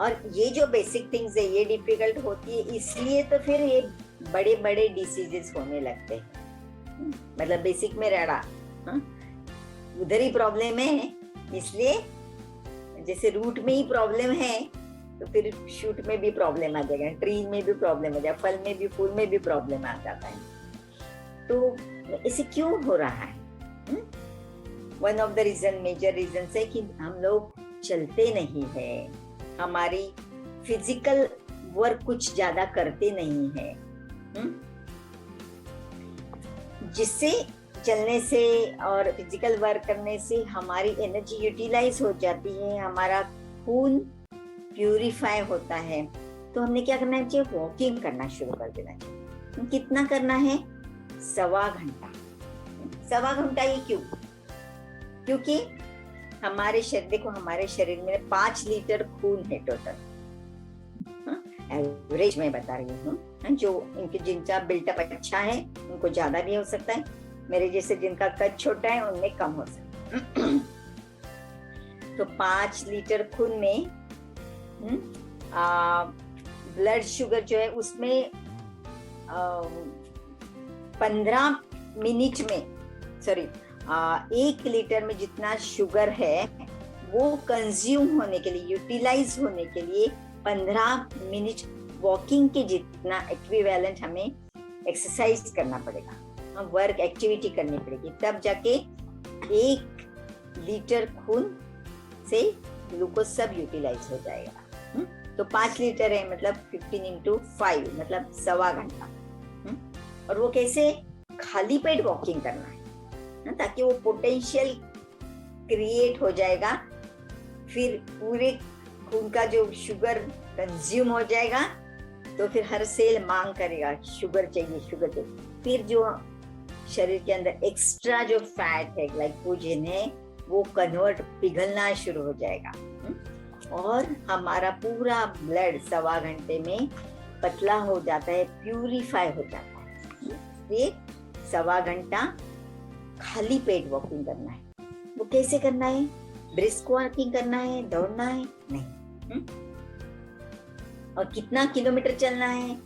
और ये जो बेसिक थिंग्स है ये डिफिकल्ट होती है, इसलिए तो फिर ये बड़े बड़े डिसीजेस होने लगते हैं। मतलब बेसिक में रहा उधर ही प्रॉब्लम है, इसलिए जैसे रूट में ही प्रॉब्लम है तो फिर शूट में भी प्रॉब्लम आ जाएगा, ट्री में भी प्रॉब्लम आ जाएगा, फल में भी, फूल में भी प्रॉब्लम आ जाता है। तो इसे क्यों हो रहा है? One of the reason, major reason है कि हम लोग चलते नहीं है, हमारी फिजिकल वर्क कुछ ज्यादा करते नहीं है, जिससे चलने से और फिजिकल वर्क करने से हमारी एनर्जी यूटिलाइज हो जाती है, हमारा खून प्यूरिफाई होता है। तो हमने क्या करना चाहिए, वॉकिंग करना शुरू कर देना चाहिए। कितना करना है? 1.25 घंटा। 1.25 घंटा ये क्यों? क्योंकि हमारे शरीर, देखो हमारे शरीर में 5 लीटर खून है टोटल, एवरेज में बता रही हूँ। जो इनके जिनका बिल्टअप अच्छा है उनको ज्यादा भी हो सकता है, मेरे जैसे जिनका कद छोटा है उनमें कम हो सकता है। तो 5 लीटर खून में ब्लड शुगर जो है उसमें 15 मिनट में, सॉरी 1 लीटर में जितना शुगर है वो कंज्यूम होने के लिए, यूटिलाइज होने के लिए 15 मिनट वॉकिंग के जितना इक्विवेलेंट हमें एक्सरसाइज करना पड़ेगा, वर्क एक्टिविटी करनी पड़ेगी, तब जाके 1 लीटर खून से ग्लूकोज सब यूटिलाइज हो जाएगा। तो 5 लीटर है मतलब 15 into 5 मतलब 1.25 घंटा। और वो कैसे? खाली पेट वॉकिंग करना है, ताकि वो पोटेंशियल क्रिएट हो जाएगा, फिर पूरे खून का जो शुगर कंज्यूम हो जाएगा, तो फिर हर सेल मांग करेगा शुगर चाहिए, शुगर चाहिए। फिर जो शरीर के अंदर एक्स्ट्रा जो फैट है, ग्लाइकोजन है, वो कन्वर्ट, पिघलना शुरू हो जाएगा, और हमारा पूरा ब्लड 1.25 घंटे में पतला हो जाता है, प्यूरिफाई हो जाता है। फिर 1.25 घंटा खाली पेट वॉकिंग करना है। वो कैसे करना है? ब्रिस्क वॉकिंग करना है, दौड़ना है नहीं। और कितना किलोमीटर चलना है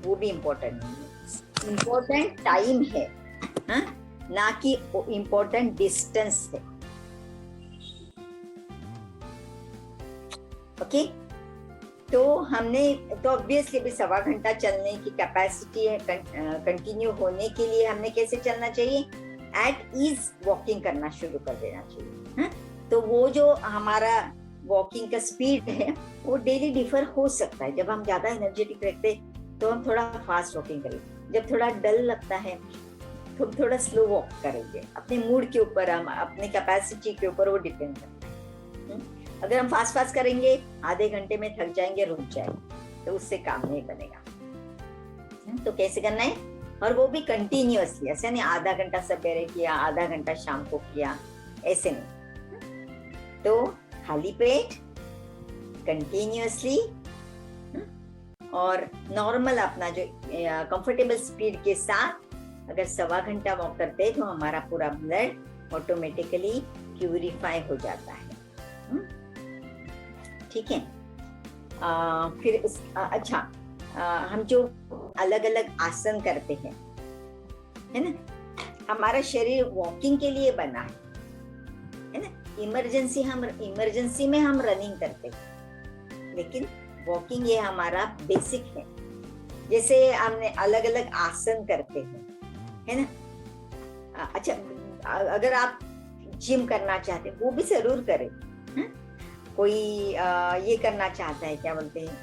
वो भी इम्पोर्टेंट नहीं है, इम्पोर्टेंट टाइम है, ना कि इम्पोर्टेंट डिस्टेंस है। ओके, तो हमने तो ऑब्वियसली भी 1.25 घंटा चलने की कैपेसिटी है, कंटिन्यू होने के लिए हमने कैसे चलना चाहिए? एट ईज वॉकिंग करना शुरू कर देना चाहिए। तो वो जो हमारा वॉकिंग का स्पीड है वो डेली डिफर हो सकता है। जब हम ज्यादा एनर्जेटिक रहते तो हम थोड़ा फास्ट वॉकिंग करेंगे, जब थोड़ा डल लगता है तो हम थोड़ा स्लो वॉक करेंगे। अपने मूड के ऊपर, हम अपने कैपेसिटी के ऊपर वो डिपेंड करता है। अगर हम फास्ट करेंगे, आधे घंटे में थक जाएंगे, रुक जाएंगे, तो उससे काम नहीं बनेगा। तो कैसे करना है? और वो भी कंटिन्यूअसली, ऐसे नहीं आधा घंटा सवेरे किया, आधा घंटा शाम को किया, ऐसे नहीं। तो खाली पेट कंटिन्यूअसली, और नॉर्मल अपना जो कंफर्टेबल स्पीड के साथ अगर 1.25 घंटा वॉक करते हैं तो हमारा पूरा ब्लड ऑटोमेटिकली प्यूरिफाई हो जाता है। ठीक है। फिर हम जो अलग अलग आसन करते हैं, है ना, हमारा शरीर वॉकिंग के लिए बना है ना। इमरजेंसी में हम रनिंग करते हैं, लेकिन वॉकिंग ये हमारा बेसिक है। जैसे हमने अलग अलग आसन करते हैं, है ना, अच्छा, अगर आप जिम करना चाहते हैं वो भी जरूर करें। कोई ये करना चाहता है, क्या बोलते हैं,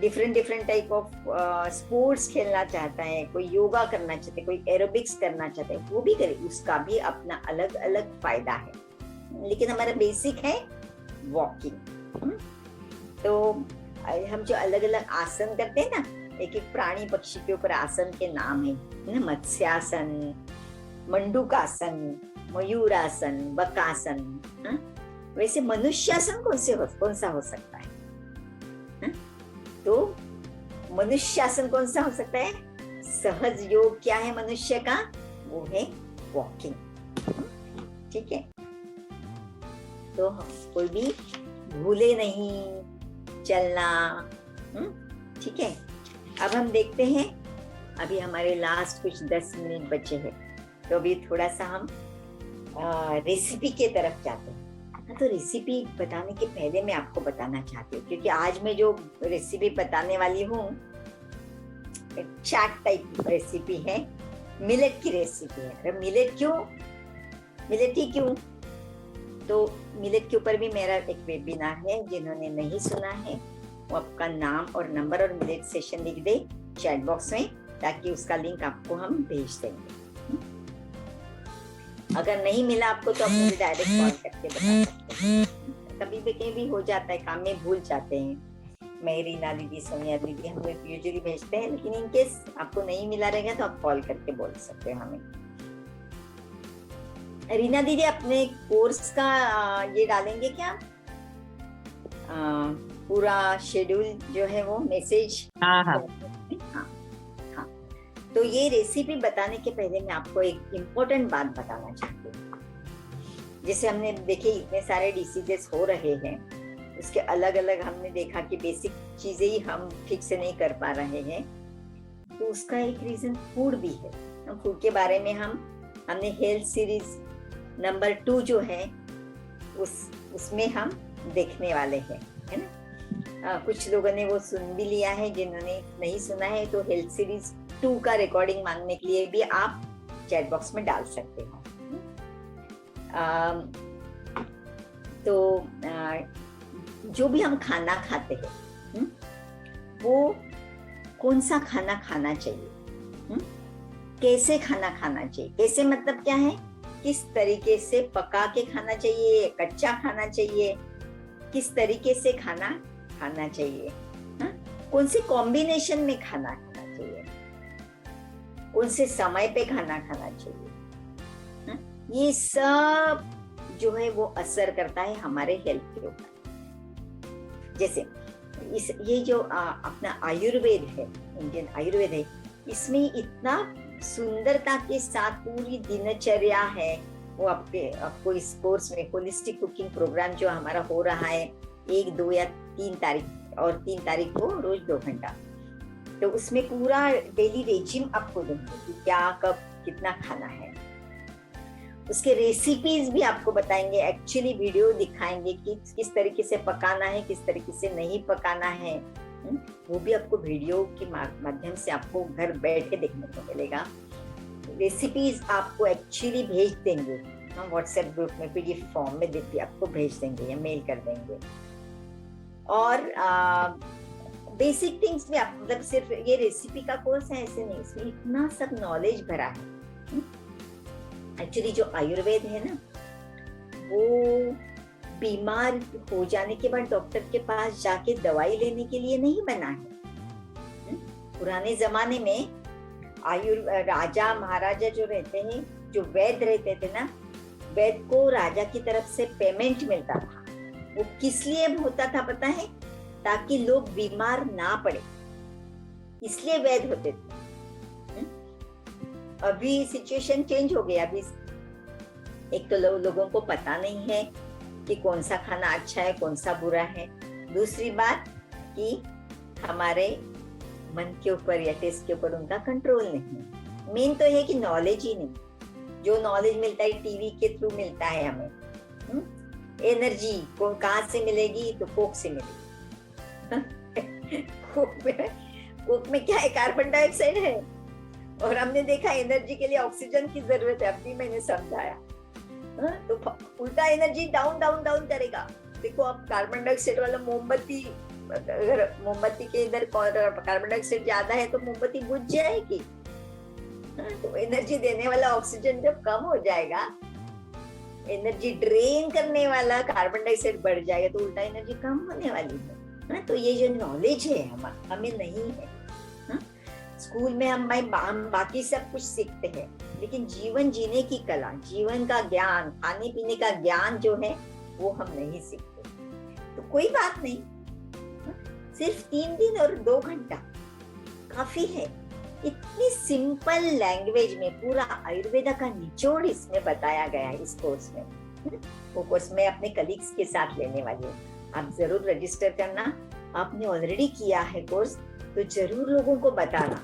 different different type of sports खेलना चाहता है, कोई योगा करना चाहता है, कोई एरोबिक्स करना चाहता है, वो भी करे, उसका भी अपना अलग अलग फायदा है। लेकिन हमारा बेसिक है वॉकिंग। तो हम जो अलग अलग आसन करते हैं ना, एक एक प्राणी पक्षी के ऊपर आसन के नाम है, मत्स्यासन, मंडूकासन, मयूरासन, बकासन। वैसे मनुष्यासन कौन सा हो सकता है? तो मनुष्यासन कौन सा हो सकता है? सहज योग क्या है मनुष्य का? वो है वॉकिंग। ठीक है, तो कोई भी भूले नहीं चलना। ठीक है, अब हम देखते हैं, अभी हमारे लास्ट कुछ 10 मिनट बचे हैं, तो अभी थोड़ा सा हम रेसिपी के तरफ जाते हैं। तो रेसिपी बताने के पहले मैं आपको बताना चाहती हूँ, क्योंकि आज मैं जो रेसिपी बताने वाली हूँ चाट टाइप रेसिपी है, मिलेट की रेसिपी है। अरे मिलेट क्यों, मिलेट ही क्यों? तो मिलेट के ऊपर भी मेरा एक वेबिनार है, जिन्होंने नहीं सुना है वो आपका नाम और नंबर और मिलेट सेशन लिख दे चैट बॉक्स में, ताकि उसका लिंक आपको हम भेज देंगे। अगर नहीं मिला आपको तो आप मुझे डायरेक्ट कॉल करके बता सकते हैं। कभी भी कहीं भी हो जाता है, काम में भूल जाते हैं। मैं, रीना दीदी, सोनिया दीदी, हम लोग यूजुअली भेजते हैं, लेकिन इन केस आपको नहीं मिला रहेगा तो आप कॉल करके बोल सकते हो हमें। रीना दीदी अपने कोर्स का ये डालेंगे क्या, पूरा शेड्यूल जो है वो मैसेज? हाँ। तो ये रेसिपी बताने के पहले मैं आपको एक इम्पोर्टेंट बात बताना चाहती हूँ। जैसे हमने देखे इतने सारे डिसीजेस हो रहे हैं, उसके अलग अलग हमने देखा कि बेसिक चीजें ही हम ठीक से नहीं कर पा रहे हैं, तो उसका एक रीजन फूड भी है। फूड के बारे में हमने हेल्थ सीरीज नंबर 2 जो है उसमें हम देखने वाले हैं, है ना। कुछ लोगों ने वो सुन भी लिया है, जिन्होंने नहीं सुना है तो हेल्थ सीरीज 2 का रिकॉर्डिंग मांगने के लिए भी आप चैट बॉक्स में डाल सकते हो। तो जो भी हम खाना खाते हैं वो कौन सा खाना खाना चाहिए, कैसे खाना खाना चाहिए, कैसे मतलब क्या है, किस तरीके से पका के खाना चाहिए, कच्चा खाना चाहिए, किस तरीके से खाना खाना चाहिए, कौन से कॉम्बिनेशन में खाना खाना चाहिए, कौन से समय पे खाना खाना चाहिए, ये सब जो है वो असर करता है हमारे हेल्थ के ऊपर। जैसे ये जो अपना आयुर्वेद है, इंडियन आयुर्वेद है, इसमें इतना सुंदरता के साथ पूरी दिनचर्या है। वो आपको इस कोर्स में होलिस्टिक कुकिंग प्रोग्राम जो हमारा हो रहा है 1, 2 या 3 तारीख, और 3 तारीख को रोज 2 घंटा, तो उसमें पूरा डेली रेजिम आपको देंगे कि क्या कब कितना खाना है। उसके रेसिपीज भी आपको बताएंगे, एक्चुअली वीडियो दिखाएंगे कि किस तरीके से पकाना है, किस तरीके से नहीं पकाना है। वो भी आपको वीडियो के माध्यम से आपको घर बैठ के देखने को मिलेगा। रेसिपीज आपको एक्चुअली भेज देंगे, हम व्हाट्सएप ग्रुप में PDF फॉर्म में देती आपको भेज देंगे या मेल कर देंगे। और बेसिक थिंग्स भी आप, मतलब सिर्फ ये रेसिपी का कोर्स है ऐसे नहीं, इसमें इतना सब नॉलेज भरा है। एक्चुअली जो आयुर्वेद है ना, वो बीमार हो जाने के बाद डॉक्टर के पास जाके दवाई लेने के लिए नहीं बना है। पुराने जमाने में राजा महाराजा जो रहते हैं, जो वैद्य रहते थे ना, वैद्य को राजा की तरफ से पेमेंट मिलता था। वो किस लिए होता था पता है? ताकि लोग बीमार ना पड़े, इसलिए वैद्य होते थे। अभी सिचुएशन चेंज हो गया। अभी एक तो लोगों को पता नहीं है कि कौन सा खाना अच्छा है, कौन सा बुरा है। दूसरी बात कि हमारे मन के ऊपर या टेस्ट के ऊपर उनका कंट्रोल नहीं है। मेन तो है कि नॉलेज ही नहीं। जो नॉलेज मिलता है टीवी के थ्रू मिलता है हमें। एनर्जी को कहाँ से मिलेगी? तो कोक से मिलेगी। कोक में क्या है? कार्बन डाइऑक्साइड है। और हमने देखा एनर्जी के लिए ऑक्सीजन की जरूरत है, अभी मैंने समझाया। तो उल्टा एनर्जी डाउन डाउन डाउन करेगा। देखो अब कार्बन डाइऑक्साइड वाला मोमबत्ती, अगर मोमबत्ती के इधर कार्बन डाइऑक्साइड ज्यादा है तो मोमबत्ती बुझ जाएगी। तो एनर्जी देने वाला ऑक्सीजन जब कम हो जाएगा, एनर्जी ड्रेन करने वाला कार्बन डाइऑक्साइड बढ़ जाएगा, तो उल्टा एनर्जी कम होने वाली है। तो ये जो नॉलेज है हमें नहीं है। स्कूल में हम बाकी सब कुछ सीखते हैं, लेकिन जीवन जीने की कला, जीवन का ज्ञान, खाने पीने का ज्ञान जो है वो हम नहीं सीखते। तो कोई बात नहीं, सिर्फ 3 दिन और 2 घंटा काफी है। इतनी सिंपल लैंग्वेज में पूरा आयुर्वेदा का निचोड़ इसमें बताया गया है इस कोर्स में। वो कोर्स मैं अपने कलीग्स के साथ लेने वाली हूँ, आप जरूर रजिस्टर करना। आपने ऑलरेडी किया है कोर्स तो जरूर लोगों को बताना,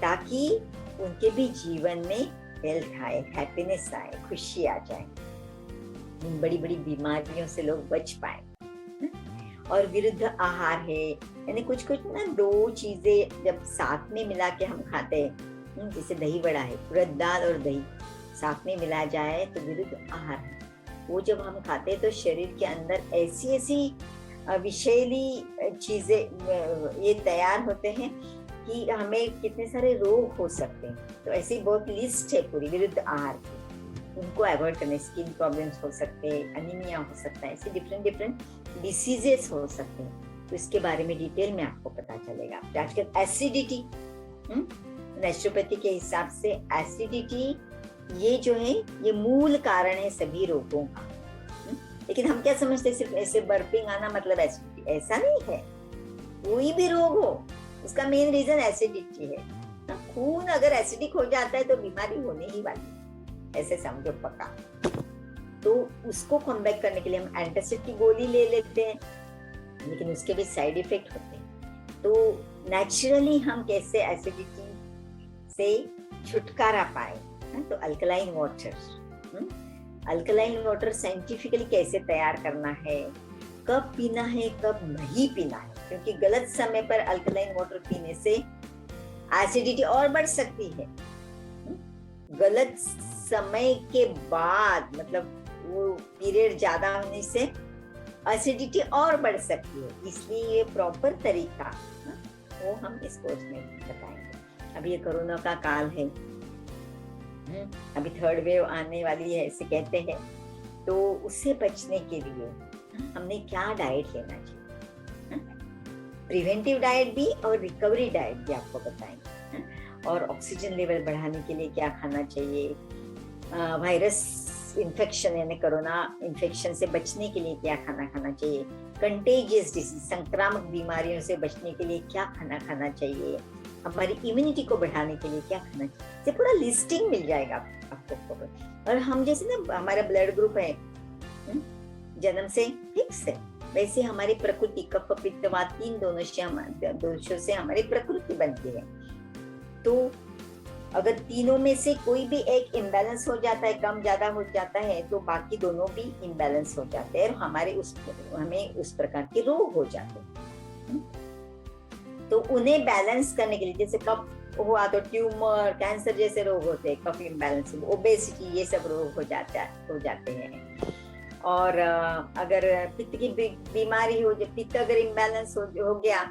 ताकि उनके भी जीवन में हेल्थ आए, हैप्पीनेस आए, खुशी आ जाए, बड़ी बड़ी बीमारियों से लोग बच पाए। और विरुद्ध आहार है, यानी कुछ कुछ ना 2 चीजें जब साथ में मिला के हम खाते हैं, जैसे दही बड़ा है, उड़द दाल और दही साथ में मिला जाए तो विरुद्ध आहार है। वो जब हम खाते हैं तो शरीर के अंदर ऐसी ऐसी विषैली चीजें ये तैयार होते हैं कि हमें कितने सारे रोग हो सकते हैं। तो ऐसी बहुत लिस्ट है पूरी विरुद्ध आहार की, उनको अवॉइड करने, स्किन प्रॉब्लम्स हो सकते हैं, अनीमिया हो सकता है, ऐसे डिफरेंट डिसीजेस हो सकते हैं। तो इसके बारे में डिटेल में आपको पता चलेगा। आजकल एसिडिटी, नेचुरोपैथी के हिसाब से एसिडिटी ये जो है ये मूल कारण है सभी रोगों का। लेकिन हम क्या समझते हैं सिर्फ ऐसे बर्पिंग आना मतलब एसिडिटी, ऐसा नहीं है। कोई भी रोग हो उसका मेन रीजन एसिडिटी है। खून अगर एसिडिक हो जाता है तो बीमारी होने ही वाली है, ऐसे समझो पक्का। तो उसको कमबैक करने के लिए हम एंटासिड की गोली ले लेते हैं, लेकिन उसके भी साइड इफेक्ट होते हैं। तो नेचुरली हम कैसे एसिडिटी से छुटकारा पाए, तो अल्कलाइन वाटर साइंटिफिकली कैसे तैयार करना है, कब पीना है कब नहीं पीना है, क्योंकि गलत समय पर अल्कलाइन वाटर पीने से एसिडिटी और बढ़ सकती है। गलत समय के बाद मतलब वो पीरियड ज्यादा होने से एसिडिटी और बढ़ सकती है। इसलिए ये प्रॉपर तरीका वो हम इस कोर्स में बताएंगे। अभी ये कोरोना का काल है, अभी 3rd वेव आने वाली है ऐसे कहते हैं, तो उससे बचने के लिए हमने क्या डाइट लेना चाहिए, प्रिवेंटिव डाइट भी और रिकवरी डाइट भी आपको बताएंगे। और ऑक्सीजन लेवल बढ़ाने के लिए क्या खाना चाहिए, वायरस इन्फेक्शन यानी कोरोना इन्फेक्शन से बचने के लिए क्या खाना चाहिए, कंटेजियस डिसीज संक्रामक बीमारियों से बचने के लिए क्या खाना चाहिए, हमारी इम्यूनिटी को बढ़ाने के लिए क्या खाना चाहिए, पूरा लिस्टिंग मिल जाएगा आपको। और हम जैसे ना हमारा ब्लड ग्रुप है जन्म से फिक्स है, वैसे हमारी प्रकृति कफ पित्त वात 3 दोषों से हमारी प्रकृति बनती है। तो अगर तीनों में से कोई भी एक इम्बैलेंस हो जाता है, कम ज्यादा हो जाता है, तो बाकी दोनों भी इम्बैलेंस हो जाते हैं और हमें उस प्रकार के रोग हो जाते हैं। तो उन्हें बैलेंस करने के लिए, जैसे कफ हुआ तो ट्यूमर, कैंसर जैसे रोग होते हैं, कफ इम्बैलेंस, ओबेसिटी, ये सब रोग हो जाते हैं। और अगर पित्त की बीमारी हो, जब पित्त अगर इम्बैलेंस हो गया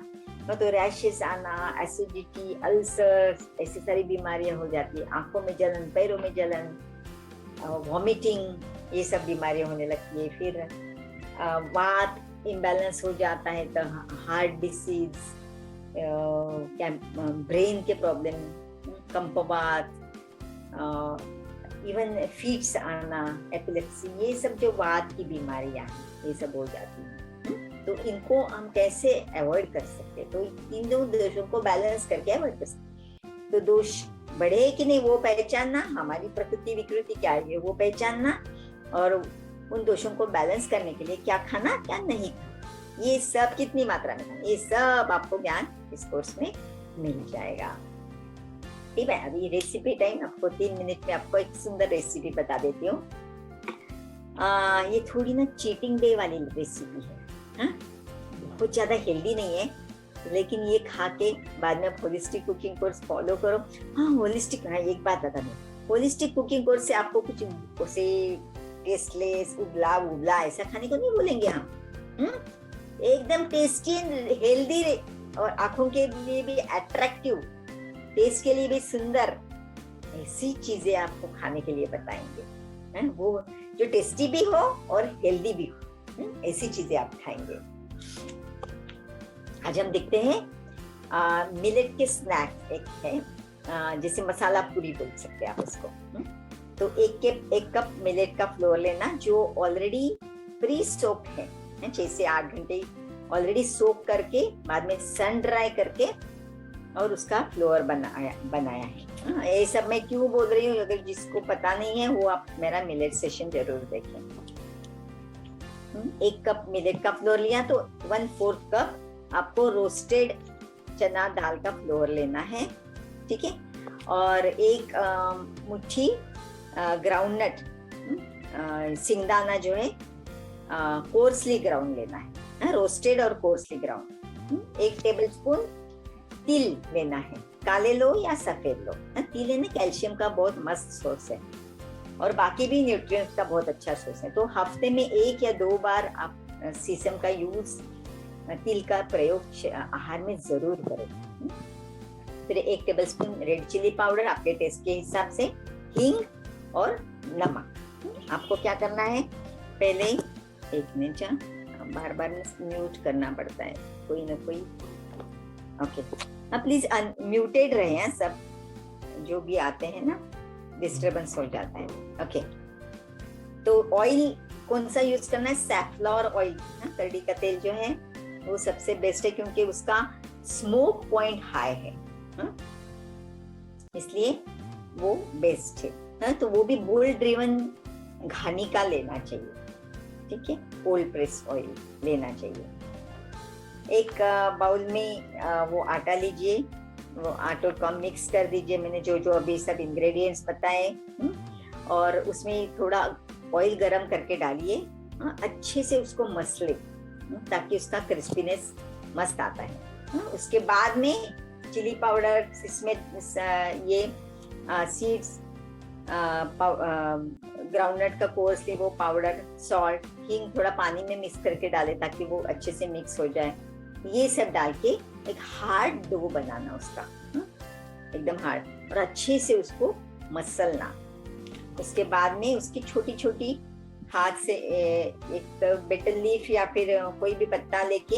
तो रैशेस आना, एसिडिटी, अल्सर, ऐसी सारी बीमारियां हो जाती है। आंखों में जलन, पैरों में जलन, वॉमिटिंग, ये सब बीमारियां होने लगती है। फिर वात इम्बैलेंस हो जाता है तो हार्ट डिसीज, ब्रेन के प्रॉब्लम, कंपवात, इवन फिट्स आना, एपिलेप्सी, ये सब जो वात की बीमारियां हैं ये सब हो जाती हैं। तो इनको हम कैसे अवॉइड कर सकते हैं, तो इन दोनों दोषों को बैलेंस करके अवॉइड कर सकते हैं। तो दोष बढ़े कि नहीं वो पहचानना, हमारी प्रकृति विकृति क्या है वो पहचानना, और उन दोषों को बैलेंस करने के लिए क्या खाना क्या नहीं खाना, ये सब कितनी मात्रा में खाना, ये सब आपको ज्ञान इस कोर्स में मिल जाएगा। ठीक है, अभी रेसिपी टाइम, आपको 3 मिनट में आपको एक सुंदर रेसिपी बता देती हूँ। ये थोड़ी ना चीटिंग डे वाली रेसिपी है, बहुत ज्यादा हेल्दी नहीं है, लेकिन ये खा के बाद में होलिस्टिक कुकिंग कोर्स फॉलो करो। हाँ होलिस्टिक, हाँ एक बात बता दूं, होलिस्टिक कुकिंग कोर्स से आपको कुछ उसे टेस्टलेस उबला उबला ऐसा खाने को नहीं बोलेंगे हम। एकदम टेस्टी एंड हेल्दी और आंखों के लिए भी अट्रैक्टिव, टेस्ट के लिए भी सुंदर, ऐसी चीजें आपको खाने के लिए बताएंगे। वो जो टेस्टी भी हो और हेल्दी भी हो, ऐसी चीजें आप खाएंगे। आज हम देखते हैं मिलेट के स्नैक्स। एक है जैसे मसाला पूरी बोल सकते हैं आप उसको। तो एक कप मिलेट का फ्लोर लेना जो ऑलरेडी प्री सोक है, 6 से 8 घंटे ऑलरेडी सोक करके बाद में सन ड्राई करके और उसका फ्लोर बनाया है। ये सब मैं क्यों बोल रही हूँ, अगर जिसको पता नहीं है वो आप मेरा मिलेट सेशन जरूर देखें। 1 कप मिलेट का फ्लोर लिया तो 1/4 कप आपको रोस्टेड चना दाल का फ्लोर लेना है, ठीक है। और 1 मुट्ठी ग्राउंडनट, सिंगदाना जो है कोर्सली ग्राउंड लेना है, रोस्टेड और कोर्सली ग्राउंड। 1 टेबलस्पून तिल लेना है, काले लो या सफेद लो। तिल है ना कैल्शियम का बहुत मस्त सोर्स है और बाकी भी न्यूट्रिएंट्स का बहुत अच्छा सोर्स है। तो हफ्ते में 1 या 2 बार आप सीसम का यूज, तिल का प्रयोग आहार में जरूर करें। फिर 1 टेबलस्पून रेड चिली पाउडर आपके टेस्ट के हिसाब से, हींग और नमक। आपको क्या करना है, पहले 1 मिनट, बार बार म्यूट करना पड़ता है कोई ना कोई। ओके, अब प्लीज म्यूटेड रहे हैं सब, जो भी आते हैं ना डिस्टरबेंस हो जाता है। ओके, तो ऑयल कौन सा यूज करना है, सैफ्लॉवर ऑयल। करडी का तेल जो है वो सबसे बेस्ट है क्योंकि उसका स्मोक पॉइंट हाई है, इसलिए वो बेस्ट है। तो वो भी बुल ड्रिवन घानी का लेना चाहिए, ठीक है। कोल्ड प्रेस ऑयल लेना चाहिए। 1 बाउल में वो आटा लीजिए, वो आटे को मिक्स कर दीजिए, मैंने जो जो अभी सब इंग्रेडिएंट्स बताए, और उसमें थोड़ा ऑयल गरम करके डालिए, अच्छे से उसको मसले ताकि उसका क्रिस्पीनेस मस्त आता है। उसके बाद में चिली पाउडर, इसमें ये सीड्स, ग्राउंडनट का कोर्सली वो पाउडर, सॉल्ट, हींग थोड़ा पानी में मिक्स करके डाले ताकि वो अच्छे से मिक्स हो जाए। ये सब डाल के एक हार्ड डो बनाना उसका, एकदम हार्ड, और अच्छे से उसको मसलना। उसके बाद में उसकी छोटी छोटी हाथ से एक बेटल लीफ या फिर कोई भी पत्ता लेके,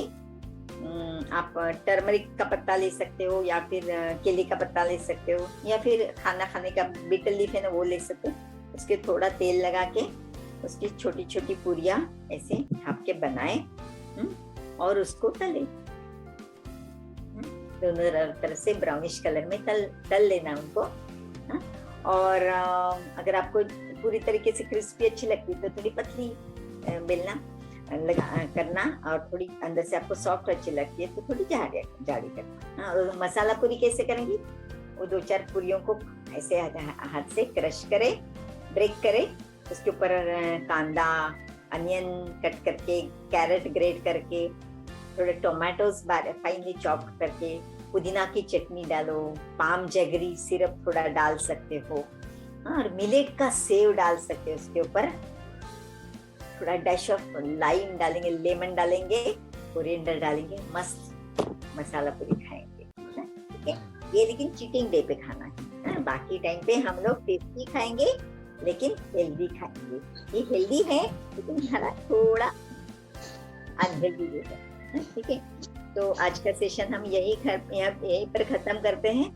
आप टर्मरिक का पत्ता ले सकते हो या फिर केले का पत्ता ले सकते हो या फिर खाना खाने का बेटल लीफ है ना वो ले सकते हो। उसके थोड़ा तेल लगा के उसकी छोटी छोटी पूरियां ऐसे ढाप के बनाए और उसको तले, दोनों तरफ से ब्राउनिश कलर में तल लेना उनको। और अगर आपको पूरी तरीके से क्रिस्पी अच्छी लगती है तो थोड़ी पतली बेलना करना, और थोड़ी अंदर से आपको सॉफ्ट अच्छी लगती है तो थोड़ी जाड़ी करना। और मसाला पूरी कैसे करेंगी, वो 2-4 पूरियों को ऐसे हाथ से क्रश करे, ब्रेक करे, उसके ऊपर कांदा, अनियन कट करके, कैरेट ग्रेट करके, थोड़े टोमेटोज फाइनली चॉप करके, पुदीना की चटनी डालो, पाम जगरी सिरप थोड़ा डाल सकते हो, और मिलेट का सेव डाल सकते हो उसके ऊपर, थोड़ा डैश ऑफ लाइम डालेंगे, लेमन डालेंगे, कोरिएंडर डालेंगे, मस्त मसाला पूरी खाएंगे, ठीक है। ये लेकिन चीटिंग डे पे खाना है, बाकी टाइम पे हम लोग टेस्टी खाएंगे लेकिन हेल्दी खाएंगे। ये हेल्दी है लेकिन खाना थोड़ा अनहेल्दी है, ठीक है। तो आज का सेशन हम यहीं पर खत्म करते हैं।